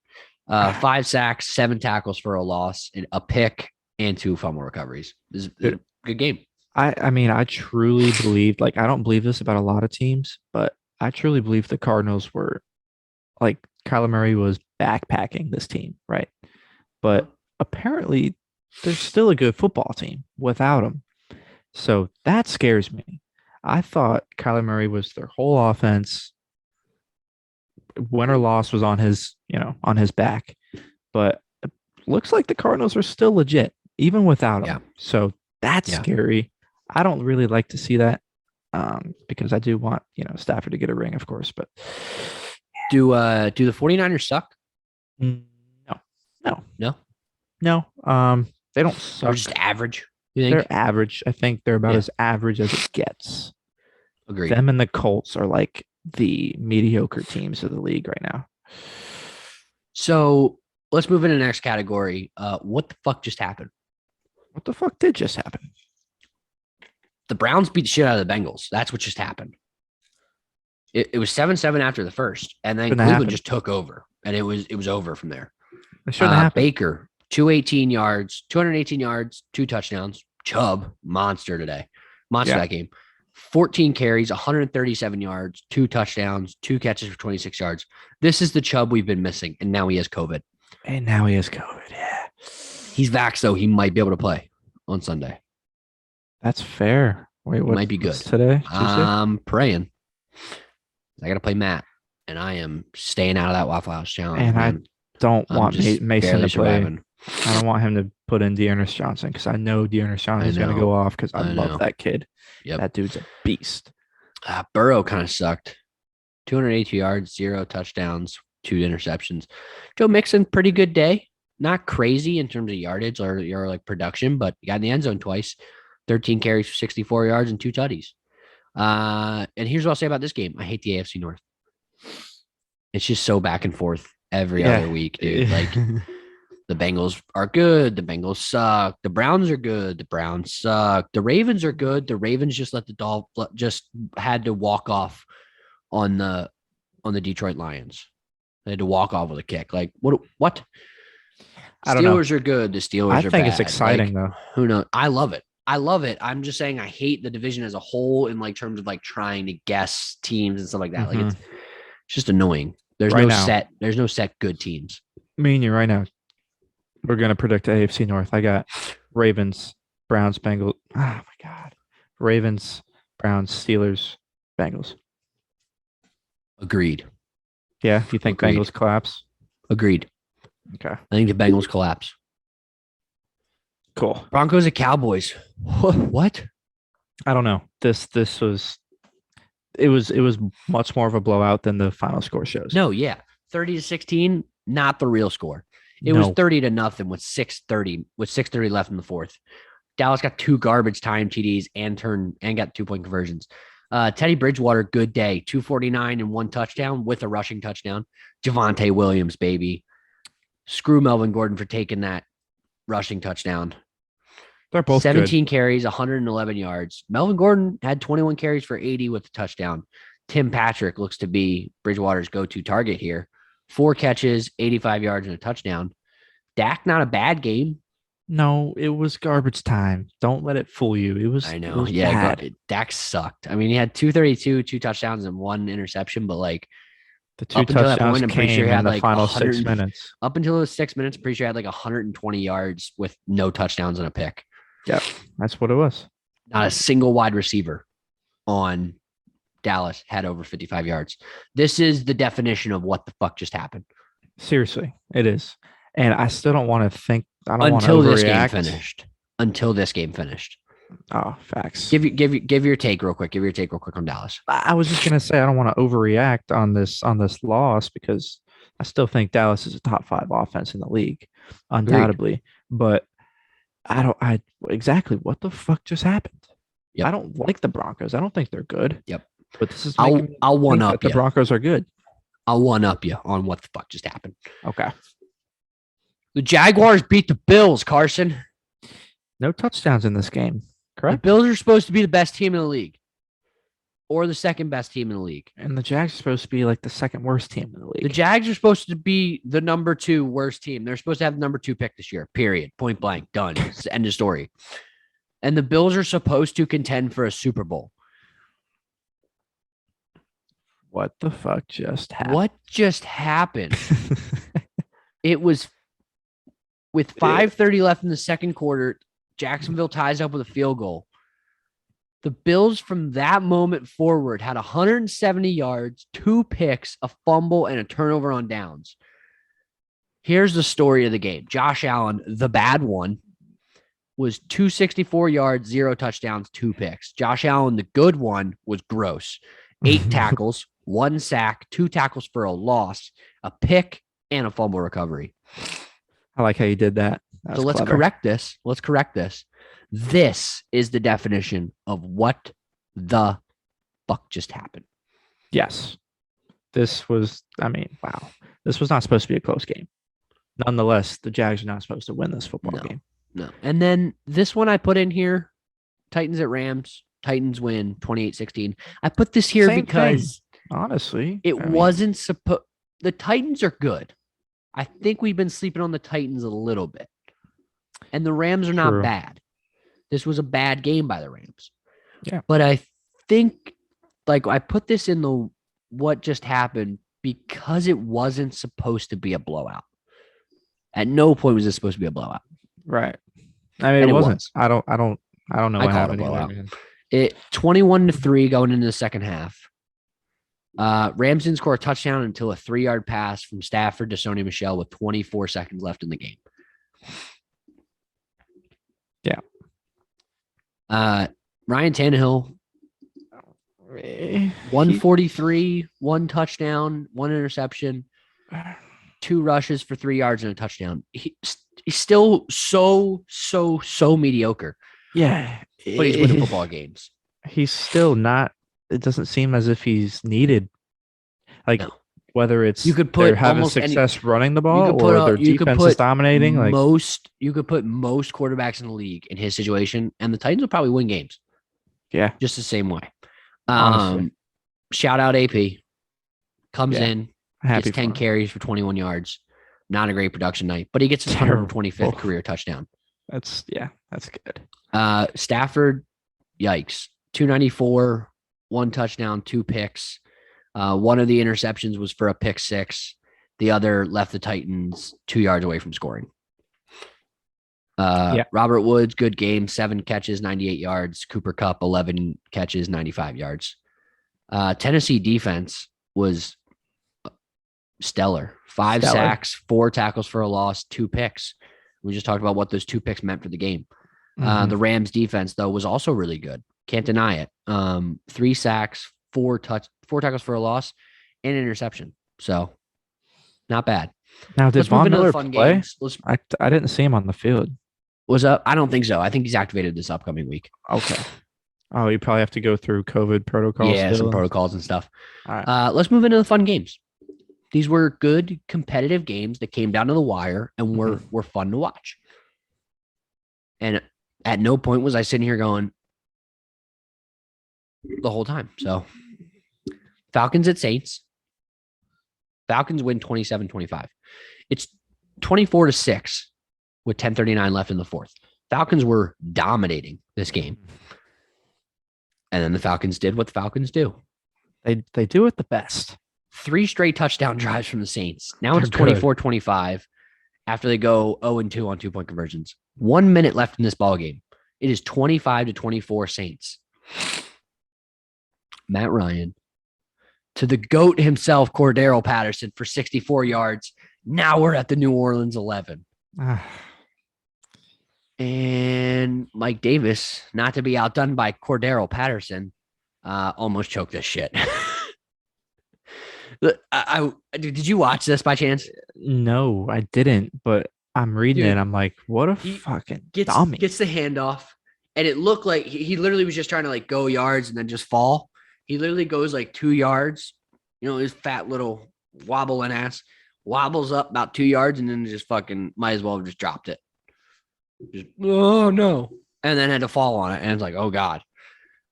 5 sacks, 7 tackles for a loss, and a pick, and 2 fumble recoveries. This is a good game. I mean, I truly believe, like, I don't believe this about a lot of teams, but I truly believe the Cardinals were like Kyler Murray was backpacking this team, right? But apparently, they're still a good football team without him. So that scares me. I thought Kyler Murray was their whole offense. Win or loss was on his, on his back. But it looks like the Cardinals are still legit, even without him. Yeah. So that's scary. I don't really like to see that because I do want, Stafford to get a ring, of course. But do the 49ers suck? no. They don't suck. They're just average. You think? They're average. I think they're about as average as it gets. Agreed. Them and the Colts are like the mediocre teams of the league right now. So let's move into the next category. What the fuck just happened? What the fuck did just happen? The Browns beat the shit out of the Bengals. That's what just happened. It was 7-7 after the first, and then Cleveland just took over, and it was over from there. It shouldn't happen. Baker, 218 yards, 2 touchdowns. Chubb, monster today. That game. 14 carries, 137 yards, 2 touchdowns, 2 catches for 26 yards. This is the Chubb we've been missing, and now he has COVID. Yeah. He's vaxxed, though. He might be able to play on Sunday. That's fair. Wait, what might be good today? Tuesday? I'm praying. I got to play Matt, and I am staying out of that Waffle House challenge. And I don't want Mason to play. Surviving. I don't want him to put in Dearness Johnson because I know Dearness Johnson is going to go off because I love that kid. Yep. That dude's a beast. Burrow kind of sucked. 282 yards, 0 touchdowns, 2 interceptions. Joe Mixon, pretty good day. Not crazy in terms of yardage or like production, but he got in the end zone twice. 13 carries for 64 yards and 2 tutties. And here's what I'll say about this game. I hate the AFC North. It's just so back and forth every other week, dude. Like the Bengals are good. The Bengals suck. The Browns are good. The Browns suck. The Ravens are good. The Ravens just had to walk off on the Detroit Lions. They had to walk off with a kick. Like what? I don't know. Steelers are good. The Steelers are bad. I think it's exciting though. Who knows? I love it. I'm just saying I hate the division as a whole in like terms of like trying to guess teams and stuff like that. Mm-hmm. Like it's just annoying. There's no set good teams. Me and you right now. We're gonna predict AFC North. I got Ravens, Browns, Bengals. Oh my god. Ravens, Browns, Steelers, Bengals. Agreed. Yeah, you think Agreed. Bengals collapse? Agreed. Okay. I think the Bengals collapse. Cool. Broncos at Cowboys. What? I don't know. This was much more of a blowout than the final score shows. No, yeah. 30-16, not the real score. It was 30-0 with 6:30 left in the fourth. Dallas got 2 garbage time TDs and got 2-point conversions. Teddy Bridgewater, good day. 249 and 1 touchdown with a rushing touchdown. Javonte Williams, baby. Screw Melvin Gordon for taking that rushing touchdown. They're both 17 carries, 111 yards. Melvin Gordon had 21 carries for 80 with a touchdown. Tim Patrick looks to be Bridgewater's go-to target here. 4 catches, 85 yards, and a touchdown. Dak, not a bad game. No, it was garbage time. Don't let it fool you. It was. I know. It was Yeah, bad. Dak sucked. I mean, he had 232, 2 touchdowns, and 1 interception, but like the 2 touchdowns came in the final 6 minutes. Up until it was 6 minutes, I'm pretty sure he had like 120 yards with no touchdowns and a pick. Yep, that's what it was. Not a single wide receiver on Dallas had over 55 yards. This is the definition of what the fuck just happened. Seriously, it is. And I still don't want to think. I don't want to until this game overreact. finished. Until this game finished. Oh, facts. Give your take real quick. Give your take real quick on Dallas. I was just gonna say I don't want to overreact on this loss because I still think Dallas is a top 5 offense in the league, undoubtedly. Agreed. But I exactly what the fuck just happened. Yep. I don't like the Broncos. I don't think they're good. Yep. But this is I'll one up the you. Broncos are good. I'll one up you on what the fuck just happened. Okay. The Jaguars beat the Bills, Carson. No touchdowns in this game. The Correct. Bills are supposed to be the best team in the league. Or the second best team in the league. And the Jags are supposed to be like the second worst team in the league. The Jags are supposed to be the number 2 worst team. They're supposed to have the number 2 pick this year. Period. Point blank. Done. End of story. And the Bills are supposed to contend for a Super Bowl. What the fuck just happened? What just happened? It was with 5:30 left in the second quarter. Jacksonville ties up with a field goal. The Bills from that moment forward had 170 yards, 2 picks, a fumble, and a turnover on downs. Here's the story of the game. Josh Allen, the bad one, was 264 yards, 0 touchdowns, 2 picks. Josh Allen, the good one, was gross. 8 tackles, 1 sack, 2 tackles for a loss, a pick, and a fumble recovery. I like how you did that. So let's correct this. This is the definition of what the fuck just happened. Yes. This was, wow. This was not supposed to be a close game. Nonetheless, the Jags are not supposed to win this football game. No. And then this one I put in here, Titans at Rams. Titans win 28-16. I put this here because honestly, wasn't supposed. The Titans are good. I think we've been sleeping on the Titans a little bit. And the Rams are not bad. This was a bad game by the Rams. Yeah. But I think, I put this in the what just happened because it wasn't supposed to be a blowout. At no point was this supposed to be a blowout. Right. It wasn't. I don't know what happened. It 21-3 going into the second half. Rams didn't score a touchdown until a 3-yard pass from Stafford to Sony Michel with 24 seconds left in the game. Yeah. Ryan Tannehill, 143, 1 touchdown, 1 interception, 2 rushes for 3 yards and a touchdown. He's still so mediocre. Yeah. But he's winning football games. He's still not. It doesn't seem as if he's needed. Whether it's you could put they're having success running the ball or their defense is dominating. You could put most quarterbacks in the league in his situation, and the Titans will probably win games. Yeah, just the same way. Shout out AP comes in, gets 10 carries for 21 yards. Not a great production night, but he gets his 125th career touchdown. That's good. Stafford, yikes, 294, 1 touchdown, 2 picks. One of the interceptions was for a pick 6. The other left the Titans 2 yards away from scoring. Robert Woods, good game, 7 catches, 98 yards. Cooper Kupp, 11 catches, 95 yards. Tennessee defense was stellar. 5 sacks, 4 tackles for a loss, 2 picks. We just talked about what those 2 picks meant for the game. The Rams defense, though, was also really good. Can't deny it. 3 sacks, 4 tackles for a loss, and an interception. So, not bad. Now, did Von Miller play? I didn't see him on the field. Was up? I don't think so. I think he's activated this upcoming week. Okay. Oh, you probably have to go through COVID protocols. Yeah, some protocols and stuff. All right. Let's move into the fun games. These were good competitive games that came down to the wire and were fun to watch. And at no point was I sitting here going the whole time. So Falcons at Saints. Falcons win 27-25. It's 24-6 with 10:39 left in the fourth. Falcons were dominating this game. And then the Falcons did what the Falcons do. They do it the best. 3 straight touchdown drives from the Saints. Now it's 24-25 after they go 0-2 on 2-point conversions. 1 minute left in this ball game. It is 25-24 Saints. Matt Ryan to the GOAT himself, Cordero Patterson, for 64 yards. Now we're at the New Orleans 11. And Mike Davis, not to be outdone by Cordero Patterson, almost choked this shit. Did you watch this by chance? No, I didn't, but I'm reading it. I'm like, what a fucking dummy. Gets the handoff, and it looked like he literally was just trying to go yards and then just fall. He literally goes 2 yards, his fat little wobbling ass wobbles up about 2 yards and then just fucking might as well have just dropped it. Just, oh no. And then had to fall on it. And it's like, oh God.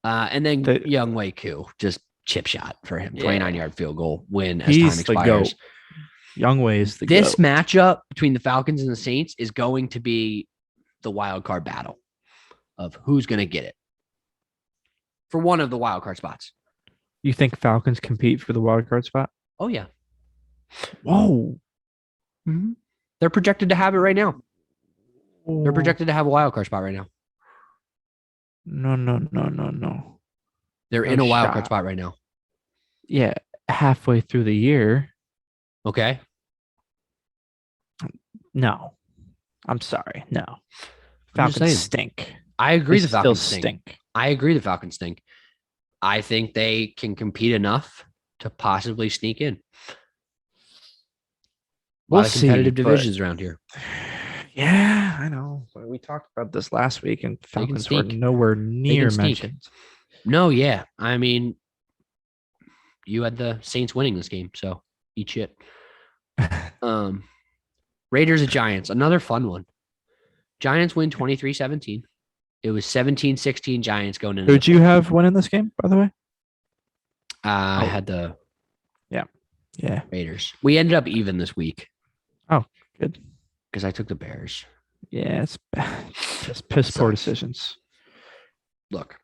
And then Young Wei Koo, just chip shot for him. 29-yard field goal win as time expires. Young Wei is the This matchup between the Falcons and the Saints is going to be the wild card battle. of who's going to get it for one of the wild card spots. You think Falcons compete for the wild card spot? Oh, yeah. Whoa. Mm-hmm. They're projected to have it right now. They're projected to have a wild card spot right now. No. They're in a wild card spot right now. Yeah, halfway through the year. Okay. No. I'm sorry. No. Falcons stink. I agree the Falcons Falcons stink. I agree the Falcons stink. I think they can compete enough to possibly sneak in. A lot of competitive divisions around here. Yeah, I know. We talked about this last week, and Falcons were nowhere near mentioned. No, yeah. I mean, you had the Saints winning this game, so eat shit. Raiders at Giants, another fun one. Giants win 23-17. It was 17-16 Giants going into. Who'd you have winning this game, by the way? I had the Raiders. We ended up even this week. Oh, good. Because I took the Bears. Yeah, it's bad. Just piss poor decisions. Look,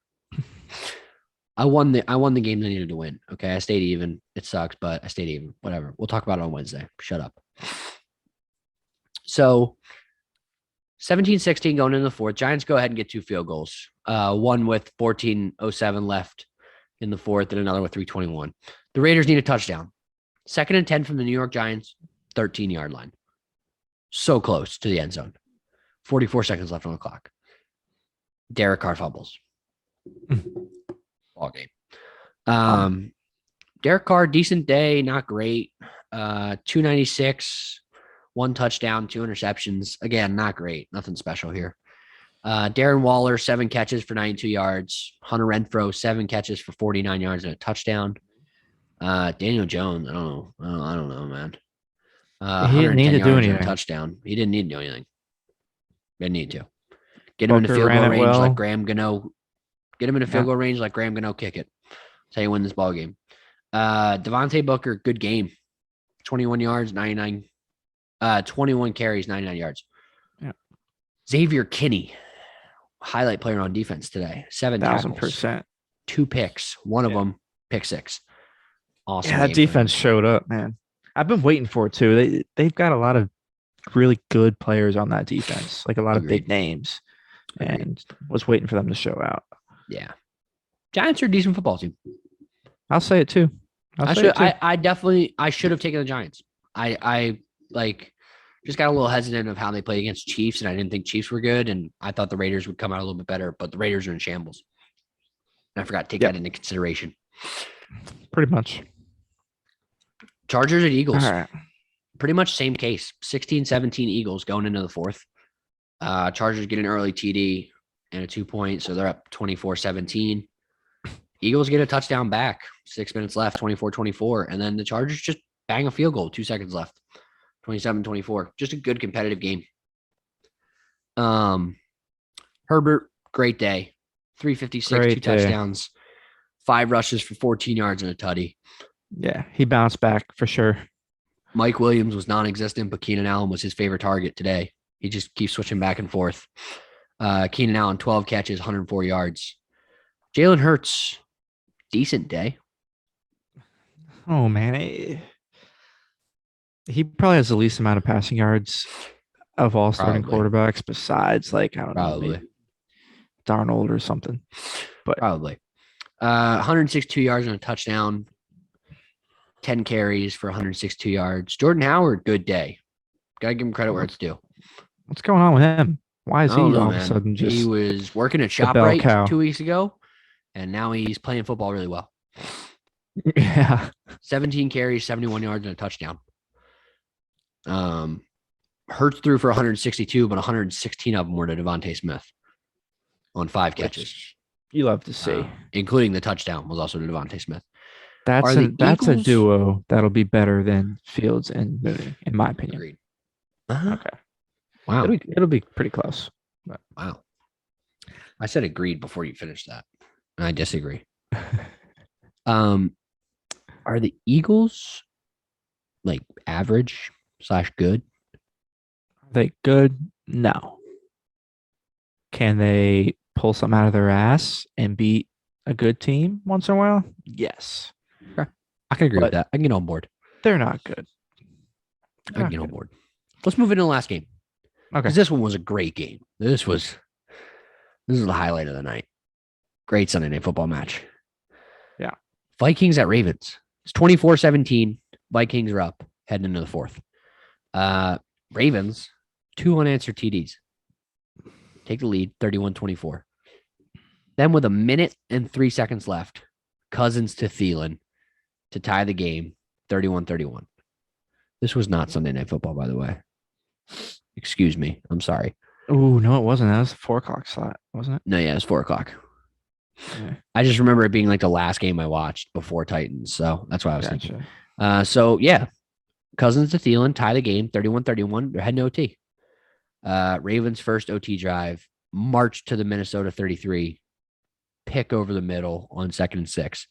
I won the games I needed to win. Okay, I stayed even. It sucks, but I stayed even. Whatever. We'll talk about it on Wednesday. Shut up. So 17-16 going into the fourth. Giants go ahead and get 2 field goals. One with 14:07 left in the fourth and another with 3:21. The Raiders need a touchdown. 2nd and 10 from the New York Giants, 13-yard line. So close to the end zone. 44 seconds left on the clock. Derek Carr fumbles. Ball game. Derek Carr, decent day, not great. 296, 1 touchdown, 2 interceptions. Again, not great. Nothing special here. Darren Waller, 7 catches for 92 yards. Hunter Renfrow, 7 catches for 49 yards and a touchdown. Daniel Jones, I don't know, man. He didn't need to do anything. Touchdown. He didn't need to do anything. Didn't need to. Get him in a field goal range like Graham Gano. Get him in a field goal range like Graham Gano. Kick it. That's how you win this ball game. Devontae Booker, good game. 21 yards, 99. 21 carries, 99 yards. Yeah. Xavier Kinney, highlight player on defense today. 7,000%. 2 picks. One of them, pick 6. Awesome. Yeah, that defense showed up, man. I've been waiting for it too. They've got a lot of really good players on that defense, like a lot of big names, and was waiting for them to show out. Yeah, Giants are a decent football team. I'll say it too. I should have taken the Giants. I just got a little hesitant of how they played against Chiefs, and I didn't think Chiefs were good, and I thought the Raiders would come out a little bit better, but the Raiders are in shambles. And I forgot to take that into consideration. Pretty much. Chargers and Eagles. All right. Pretty much same case. 16-17 Eagles going into the fourth. Chargers get an early TD and a 2-point, so they're up 24-17. Eagles get a touchdown back. 6 minutes left, 24-24. And then the Chargers just bang a field goal, 2 seconds left. 27-24. Just a good competitive game. Herbert, great day. 356, 2 touchdowns. 5 rushes for 14 yards and a tutty. Yeah, he bounced back for sure. Mike Williams was non-existent, but Keenan Allen was his favorite target today. He just keeps switching back and forth. Keenan Allen, 12 catches, 104 yards. Jalen Hurts, decent day. Oh, man. He probably has the least amount of passing yards of all starting quarterbacks besides, like, I don't know, maybe Darnold or something. But probably. 162 yards and a touchdown. 10 carries for 162 yards. Jordan Howard, good day. Got to give him credit where it's due. What's going on with him? Why is he all of a sudden just... He was working at ShopRite 2 weeks ago, and now he's playing football really well. Yeah. 17 carries, 71 yards, and a touchdown. Hurts threw for 162, but 116 of them were to Devontae Smith on 5 catches. Which you love to see. Including the touchdown was also to Devontae Smith. That's a duo that'll be better than Fields and Mooney, in my opinion. Agreed. Okay. Wow. It'll be pretty close. But. Wow. I said agreed before you finished that. And I disagree. Are the Eagles like average / good? Are they good? No. Can they pull something out of their ass and beat a good team once in a while? Yes. I can agree with But that. I can get on board. they're not good. I can get on board. Let's move into the last game. Okay. Because this one was a great game. This is the highlight of the night. Great Sunday Night Football match. Yeah. Vikings at Ravens. It's 24-17. Vikings are up heading into the fourth. Ravens, 2 unanswered TDs. Take the lead, 31-24. Then with 1 minute and 3 seconds left, Cousins to Thielen to tie the game, 31-31. This was not Sunday Night Football, by the way. Excuse me. I'm sorry. Oh, no, it wasn't. That was a 4 o'clock slot, wasn't it? No, yeah, it was 4 o'clock. Yeah. I just remember it being like the last game I watched before Titans. So that's why I was thinking. Gotcha. So, yeah, Cousins to Thielen, tie the game, 31-31. They're heading to OT. Ravens' first OT drive, march to the Minnesota 33, pick over the middle on 2nd and 6.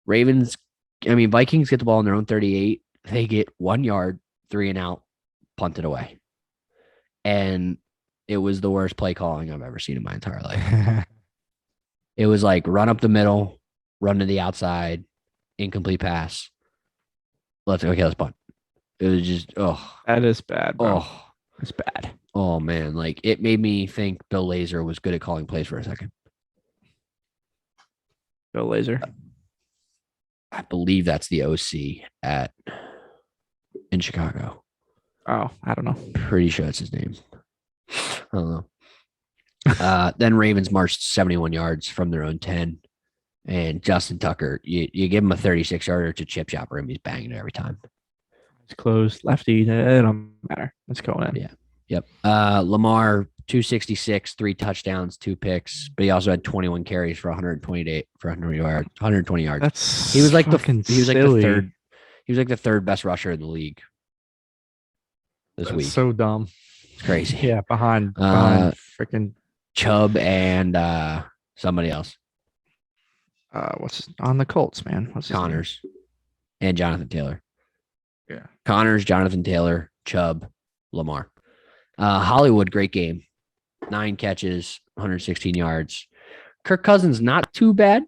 Vikings get the ball in their own 38. They get 1 yard, 3 and out, punted away. And it was the worst play calling I've ever seen in my entire life. It was like run up the middle, run to the outside, incomplete pass. Let's punt. It was just, that is bad, bro. It's bad. Oh, man. Like, it made me think Bill Lazor was good at calling plays for a second. Bill Lazor. I believe that's the OC in Chicago. Oh, I don't know. Pretty sure that's his name. I don't know. Then Ravens marched 71 yards from their own 10. And Justin Tucker, you give him a 36-yarder to chip chopper him, he's banging it every time. It's closed. Lefty. It don't matter. It's going in. Yeah. Yep. Lamar, 266, 3 touchdowns, 2 picks, but he also had 21 carries for 120 yards. That's he was like the silly. third. He was like the third best rusher in the league this week. So dumb. It's crazy. Yeah, behind freaking Chubb and somebody else. What's on the Colts, man? What's his Connors and Jonathan Taylor. Yeah. Connors, Jonathan Taylor, Chubb, Lamar. Hollywood, great game. 9 catches, 116 yards. Kirk Cousins, not too bad.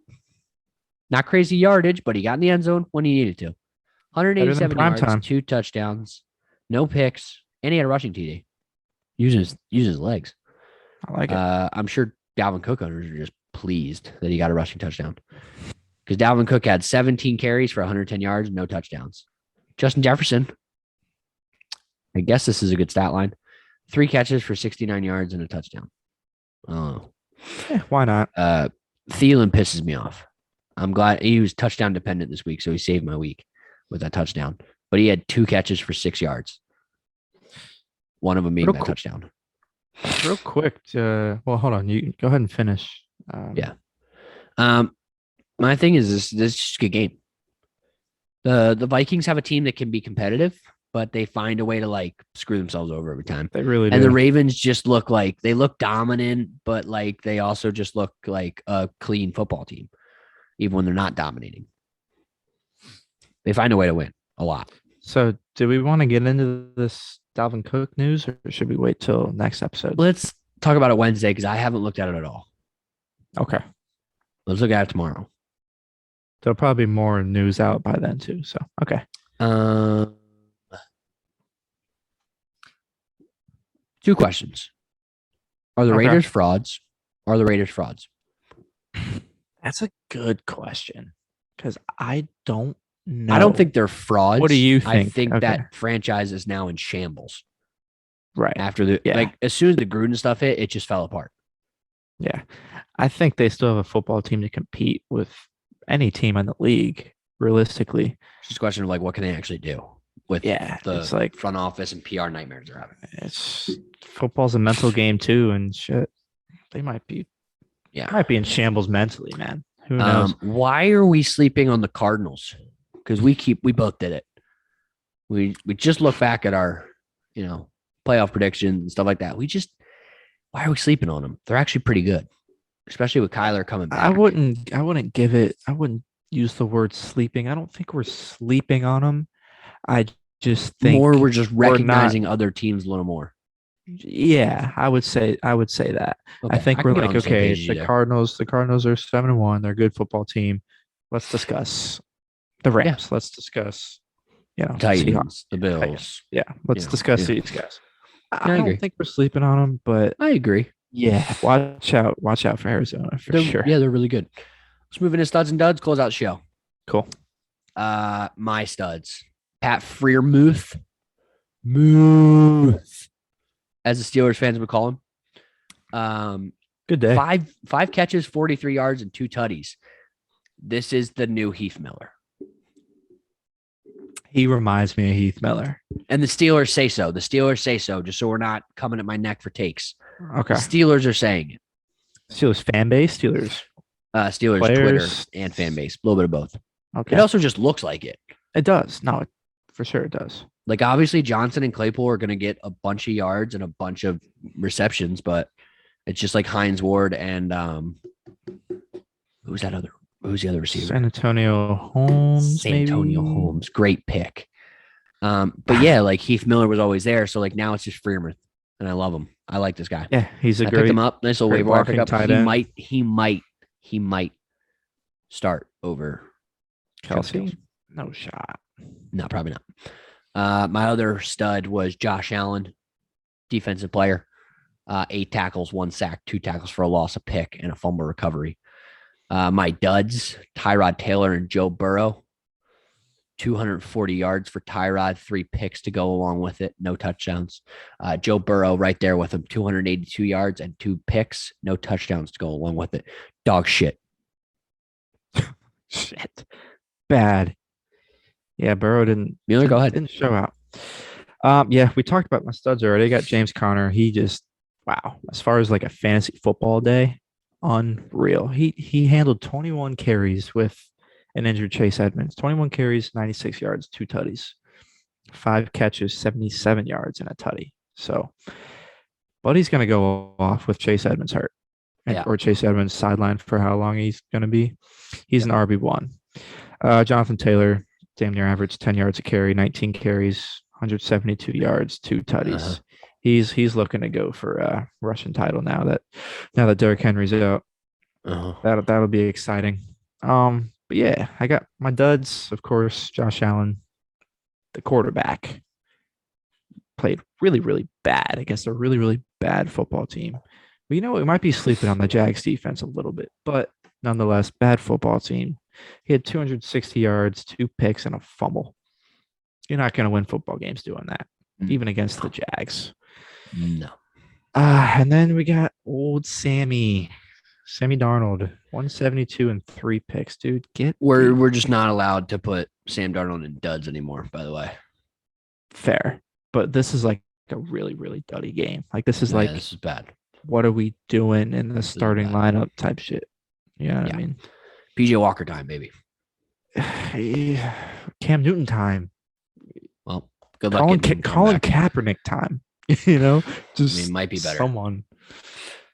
Not crazy yardage, but he got in the end zone when he needed to. 187 yards, time. 2 touchdowns, no picks, and he had a rushing TD. Using his legs. I like it. I'm sure Dalvin Cook owners are just pleased that he got a rushing touchdown. Because Dalvin Cook had 17 carries for 110 yards, no touchdowns. Justin Jefferson, I guess this is a good stat line. 3 catches for 69 yards and a touchdown. Oh, why not? Thielen pisses me off. I'm glad he was touchdown dependent this week, so he saved my week with that touchdown. But he had 2 catches for 6 yards. One of them being that touchdown. Real quick. Well, hold on. You go ahead and finish. Yeah. My thing is this is just a good game. The Vikings have a team that can be competitive, but they find a way to like screw themselves over every time. They really do. And the Ravens just look dominant, but like they also just look like a clean football team, even when they're not dominating. They find a way to win a lot. So do we want to get into this Dalvin Cook news or should we wait till next episode? Let's talk about it Wednesday because I haven't looked at it at all. Okay. Let's look at it tomorrow. There'll probably be more news out by then too. So, okay. 2 questions. Are the Raiders frauds? Are the Raiders frauds? That's a good question because I don't know. I don't think they're frauds. What do you think? I think that franchise is now in shambles. Right. After as soon as the Gruden stuff hit, it just fell apart. Yeah. I think they still have a football team to compete with any team in the league, realistically. It's just a question of like, what can they actually do with it's like front office and PR nightmares they're having. It's football's a mental game too, and shit. They might be in shambles mentally, man. Who knows? Why are we sleeping on the Cardinals? Because we both did it. We just look back at our, playoff predictions and stuff like that. Why are we sleeping on them? They're actually pretty good, especially with Kyler coming back. I wouldn't use the word sleeping. I don't think we're sleeping on them. I just think we're just recognizing other teams a little more. Yeah, I would say that. Okay, I think I we're can get on like, the same okay, page as you the there. Cardinals are 7-1. They're a good football team. Let's discuss the Yeah, Rams. Let's discuss, Seahawks. Titans, the Titans. Bills. Yeah, let's discuss Yeah, these guys. I I don't agree. think we're sleeping on them, but I agree. yeah, watch out for Arizona for sure. They're really good. Let's move into studs and duds. Close out the show. Cool. My studs. Pat Freiermuth. Muth, as the Steelers fans would call him. Good day. Five catches, 43 yards, and 2 tutties. This is the new Heath Miller. He reminds me of Heath Miller. And the Steelers say so. The Steelers say so, just so we're not coming at my neck for takes. Okay. The Steelers are saying it. Steelers fan base, Steelers Steelers Twitter and fan base. A little bit of both. Okay. It also just looks like it. It does. No, for sure it does. Like, obviously, Johnson and Claypool are going to get a bunch of yards and a bunch of receptions, but it's just like Hines Ward and who's the other receiver? San Antonio Holmes. Holmes. Great pick. But yeah, like Heath Miller was always there. So like now it's just Freiermuth. And I love him. I like this guy. Yeah, he's a I great. picked him up. Nice little great waiver wire blocking pickup. tight He end. might start over Kelsey. No shot. No, probably not. My other stud was Josh Allen, defensive player. 8 tackles, 1 sack, 2 tackles for a loss, a pick, and a fumble recovery. My duds, Tyrod Taylor and Joe Burrow. 240 yards for Tyrod, 3 picks to go along with it, no touchdowns. Joe Burrow right there with him, 282 yards and 2 picks, no touchdowns to go along with it. Dog shit. Shit. Bad. Yeah, Burrow didn't. Mueller, go ahead. Didn't show out. Yeah, we talked about my studs already. I got James Conner. He just wow. As far as like a fantasy football day, unreal. He handled 21 carries with an injured Chase Edmonds. 21 carries, 96 yards, 2 tutties. 5 catches, 77 yards, and a tutty. So, Buddy's gonna go off with Chase Edmonds hurt. Or Chase Edmonds sidelined for how long he's gonna be. He's an RB1. Jonathan Taylor, damn near average 10 yards a carry, 19 carries, 172 yards, 2 tutties. He's looking to go for a Russian title now that Derrick Henry's out. That'll be exciting. But yeah, I got my duds, of course. Josh Allen, the quarterback, played really, really bad against a really, really bad football team. But we might be sleeping on the Jags defense a little bit, but nonetheless, bad football team. He had 260 yards, 2 picks, and a fumble. You're not going to win football games doing that, even against the Jags. No. And then we got old Sammy Darnold, 172 and 3 picks, dude. We're just not allowed to put Sam Darnold in duds anymore, by the way. Fair. But this is like a really, really duddy game. Like this is this is bad. What are we doing in the starting lineup type shit? You know what I mean? PJ Walker time, baby. Cam Newton time. Well, good luck. Colin Kaepernick time. Just might be better. Someone.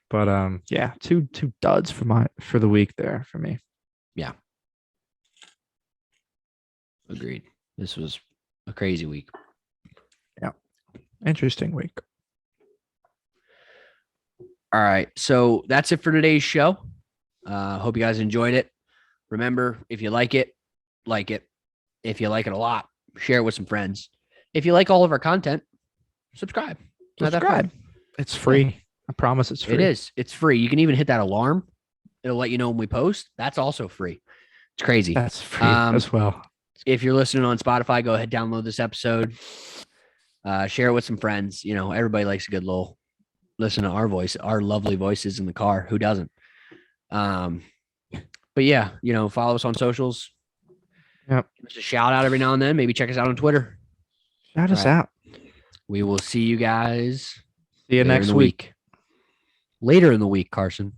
But yeah, two duds for the week there for me. Yeah. Agreed. This was a crazy week. Yeah. Interesting week. All right. So that's it for today's show. Hope you guys enjoyed it. Remember, if you like it, like it. If you like it a lot, share it with some friends. If you like all of our content, subscribe. It's free. I promise it's free. It is. It's free. You can even hit that alarm. It'll let you know when we post. That's also free. It's crazy. That's free as well. If you're listening on Spotify, go ahead, download this episode. Share it with some friends. Everybody likes a good little listen to our voice, our lovely voices in the car. Who doesn't? But yeah, follow us on socials. Yep. Give us a shout out every now and then. Maybe check us out on Twitter. Shout us out. We will see you guys. See you next week. Later in the week, Carson.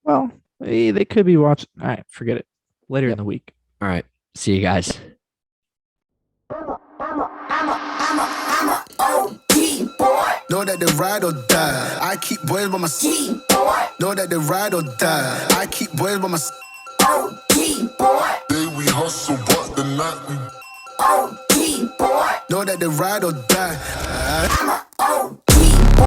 Well, they could be watching. All right, forget it. Later in the week. All right. See you guys. I'm a OG boy. Know that they ride or die. I keep boys by my side. Know that they ride or die. I keep boys by my side. OG boy. Day we hustle, but the night we OG boy. Know that they ride or die. I'm a OG.